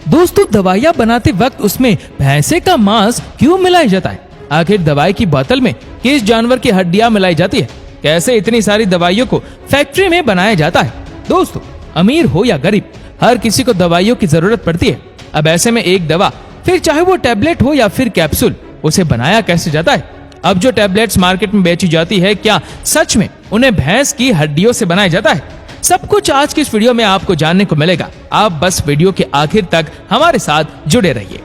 दोस्तों दवाइयाँ बनाते वक्त उसमें भैंसे का मांस क्यों मिलाया जाता है? आखिर दवाई की बोतल में किस जानवर की हड्डियां मिलाई जाती है? कैसे इतनी सारी दवाइयों को फैक्ट्री में बनाया जाता है? दोस्तों अमीर हो या गरीब, हर किसी को दवाइयों की जरूरत पड़ती है। अब ऐसे में एक दवा, फिर चाहे वो टैबलेट हो या फिर कैप्सूल, उसे बनाया कैसे जाता है? अब जो टैबलेट्स मार्केट में बेची जाती है, क्या सच में उन्हें भैंस की हड्डियों से बनाया जाता है? सब कुछ आज की इस वीडियो में आपको जानने को मिलेगा। आप बस वीडियो के आखिर तक हमारे साथ जुड़े रहिए।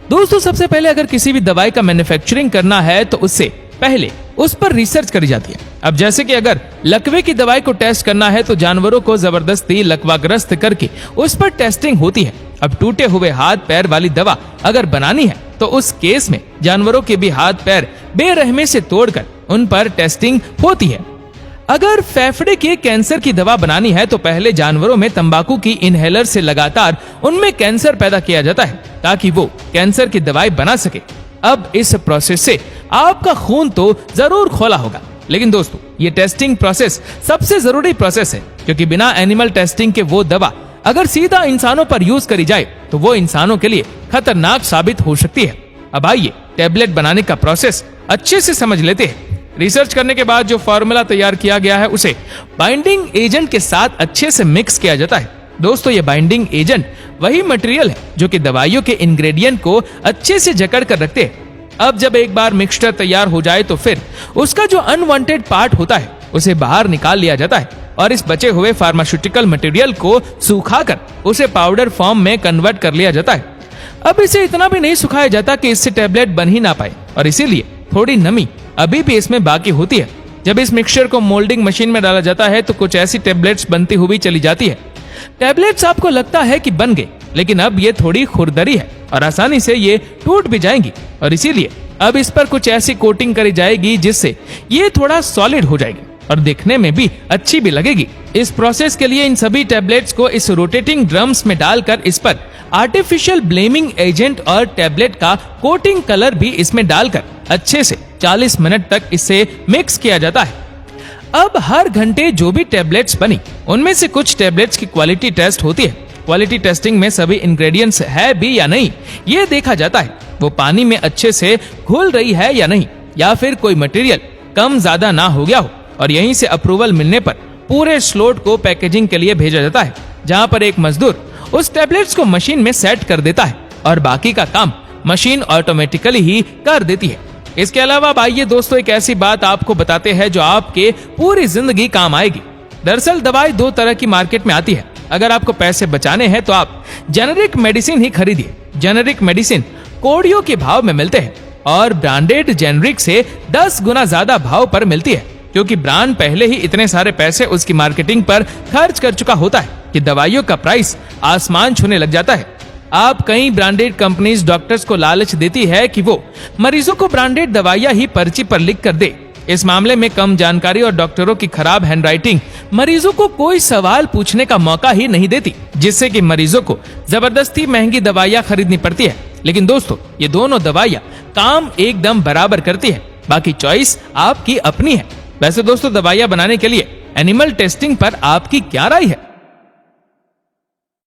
दोस्तों सबसे पहले अगर किसी भी दवाई का मैन्युफैक्चरिंग करना है तो उससे पहले उस पर रिसर्च करी जाती है। अब जैसे कि अगर लकवे की दवाई को टेस्ट करना है तो जानवरों को जबरदस्ती लकवाग्रस्त करके उस पर टेस्टिंग होती है। अब टूटे हुए हाथ पैर वाली दवा अगर बनानी है तो उस केस में जानवरों के भी हाथ पैर बेरहमी से तोड़कर उन पर टेस्टिंग होती है। अगर फेफड़े के कैंसर की दवा बनानी है तो पहले जानवरों में तंबाकू की इनहेलर से लगातार उनमें कैंसर पैदा किया जाता है ताकि वो कैंसर की दवाई बना सके। अब इस प्रोसेस से आपका खून तो जरूर खोला होगा, लेकिन दोस्तों ये टेस्टिंग प्रोसेस सबसे जरूरी प्रोसेस है, क्योंकि बिना एनिमल टेस्टिंग के वो दवा अगर सीधा इंसानों पर यूज करी जाए तो वो इंसानों के लिए खतरनाक साबित हो सकती है। अब आइए टैबलेट बनाने का प्रोसेस अच्छे से समझ लेते हैं। रिसर्च करने के बाद जो फार्मूला तैयार किया गया है उसे बाइंडिंग एजेंट के साथ अच्छे से मिक्स किया जाता है। दोस्तों ये बाइंडिंग एजेंट वही मटेरियल है जो कि दवाइयों के इंग्रेडिएंट को अच्छे से जकड़ कर रखते हैं। अब जब एक बार मिक्सचर तैयार हो जाए तो फिर उसका जो अनवांटेड पार्ट होता है उसे बाहर निकाल लिया जाता है और इस बचे हुए फार्मास्यूटिकल मटेरियल को सुखाकर उसे पाउडर फॉर्म में कन्वर्ट कर लिया जाता है। अब इसे इतना भी नहीं सुखाया जाता कि इससे टैबलेट बन ही ना पाए, और इसीलिए थोड़ी नमी अभी भी इसमें बाकी होती है। जब इस मिक्सचर को मोल्डिंग मशीन में डाला जाता है तो कुछ ऐसी टैबलेट्स बनती हुई चली जाती है। टैबलेट्स आपको लगता है कि बन गए, लेकिन अब ये थोड़ी खुरदरी है और आसानी से ये टूट भी जाएंगी, और इसीलिए अब इस पर कुछ ऐसी कोटिंग करी जाएगी जिससे ये थोड़ा सॉलिड हो जाएगी और दिखने में भी अच्छी भी लगेगी। इस प्रोसेस के लिए इन सभी टैबलेट्स को इस रोटेटिंग ड्रम्स में डालकर इस पर आर्टिफिशियल ब्लेमिंग एजेंट और टैबलेट का कोटिंग कलर भी इसमें डालकर अच्छे से 40 मिनट तक इसे मिक्स किया जाता है। अब हर घंटे जो भी टैबलेट्स बनी उनमें से कुछ टैबलेट्स की क्वालिटी टेस्ट होती है। क्वालिटी टेस्टिंग में सभी इंग्रेडिएंट्स है भी या नहीं ये देखा जाता है। वो पानी में अच्छे से घुल रही है या नहीं, या फिर कोई मटेरियल कम ज्यादा ना हो गया हो, और यहीं से अप्रूवल मिलने पर पूरे स्लॉट को पैकेजिंग के लिए भेजा जाता है, जहां पर एक मजदूर उस टैबलेट्स को मशीन में सेट कर देता है और बाकी का काम मशीन ऑटोमेटिकली ही कर देती है। इसके अलावा अब आइए दोस्तों एक ऐसी बात आपको बताते हैं जो आपके पूरी जिंदगी काम आएगी। दरअसल दवाई दो तरह की मार्केट में आती है। अगर आपको पैसे बचाने हैं तो आप जेनेरिक मेडिसिन ही खरीदिए। जेनेरिक मेडिसिन कोड़ियों के भाव में मिलते हैं और ब्रांडेड जेनेरिक से 10 गुना ज्यादा भाव पर मिलती है, क्योंकि ब्रांड पहले ही इतने सारे पैसे उसकी मार्केटिंग पर खर्च कर चुका होता है कि दवाइयों का प्राइस आसमान छूने लग जाता है। आप कई ब्रांडेड कंपनीज डॉक्टर्स को लालच देती है कि वो मरीजों को ब्रांडेड दवाइयां ही पर्ची पर लिख कर दे। इस मामले में कम जानकारी और डॉक्टरों की खराब हैंडराइटिंग मरीजों को कोई सवाल पूछने का मौका ही नहीं देती, जिससे कि मरीजों को जबरदस्ती महंगी दवाइयां खरीदनी पड़ती है। लेकिन दोस्तों ये दोनों दवाइयां काम एकदम बराबर करती है, बाकी चॉइस आपकी अपनी है। वैसे दोस्तों दवाइयां बनाने के लिए एनिमल टेस्टिंग पर आपकी क्या राय है?